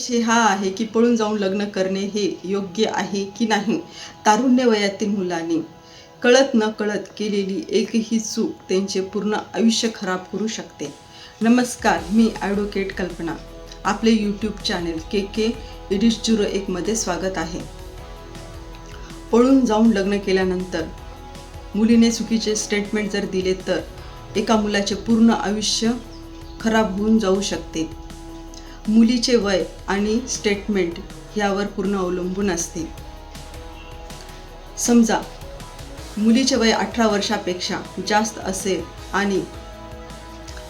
विषय हा आहे की पळून जाऊन लग्न करणे हे योग्य आहे की नाही. तारुण्य वयातील मुलांनी कळत न कळत केलेली एकही चूक त्यांचे पूर्ण आयुष्य खराब करू शकते. नमस्कार, मी ॲडव्होकेट कल्पना. आपले यूट्यूब चॅनेल KK एडिट्स 01 मध्ये स्वागत आहे. पळून जाऊन लग्न केल्यानंतर मुलीने चुकीचे स्टेटमेंट जर दिले तर एका मुलाचे पूर्ण आयुष्य खराब होऊन जाऊ शकते. मुलीचे वय आणि स्टेटमेंट यावर पूर्ण अवलंबून असते. समजा मुलीचे वय 18 वर्षापेक्षा जास्त असेल आणि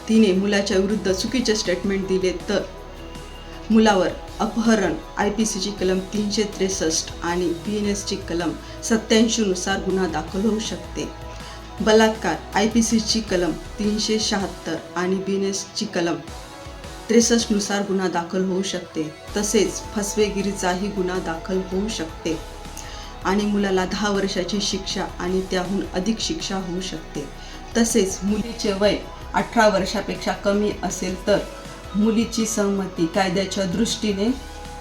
तिने मुलाच्या विरुद्ध चुकीचे स्टेटमेंट दिले तर मुलावर अपहरण IPCची कलम 363 आणि BNSची कलम 87 नुसार गुन्हा दाखल होऊ शकते. बलात्कार IPCची कलम 376 आणि BNSची कलम 63 नुसार गुन्हा दाखल होऊ शकते. तसेच फसवेगिरीचाही गुन्हा दाखल होऊ शकते आणि मुलाला 10 वर्षाची शिक्षा आणि त्याहून अधिक शिक्षा होऊ शकते. तसेच मुलीचे वय 18 वर्षापेक्षा कमी असेल तर मुलीची संमती कायद्याच्या दृष्टीने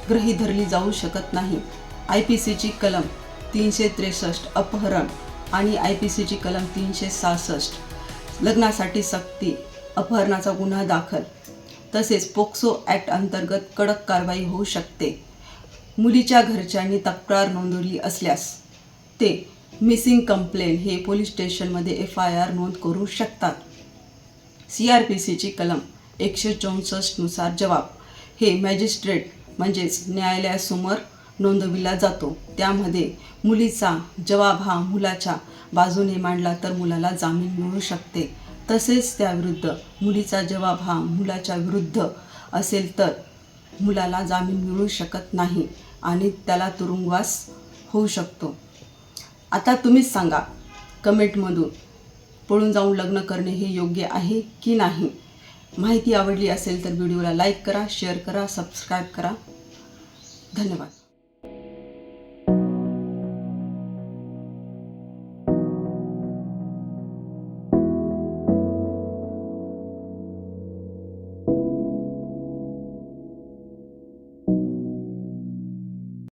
गृहीत धरली जाऊ शकत नाही. IPCची कलम 363 अपहरण आणि IPCची कलम 366 लग्नासाठी सक्ती, अपहरणाचा गुन्हा दाखल. तसेच पोक्सो ॲक्ट अंतर्गत कडक कारवाई होऊ शकते. मुलीच्या घरच्यांनी तक्रार नोंदवली असल्यास ते मिसिंग कंप्लेंट हे पोलीस स्टेशनमध्ये FIR नोंद करू शकतात. CRPCची कलम 164 नुसार जबाब हे मॅजिस्ट्रेट म्हणजेच न्यायालयासमोर नोंदविला जातो. त्यामध्ये मुलीचा जबाब हा मुलाच्या बाजूने मांडला तर मुलाला जामीन मिळू शकते. तसेच त्याविरुद्ध मुलीचा जबाब हा मुलाच्या विरुद्ध असेल तर मुलाला जामीन मिळू शकत नाही आणि त्याला तुरुंगवास होऊ शकतो. आता तुम्हीच सांगा कमेंटमधून, पळून जाऊन लग्न करणे हे योग्य आहे की नाही. माहिती आवडली असेल तर व्हिडिओला लाईक करा, शेअर करा, सबस्क्राईब करा. धन्यवाद.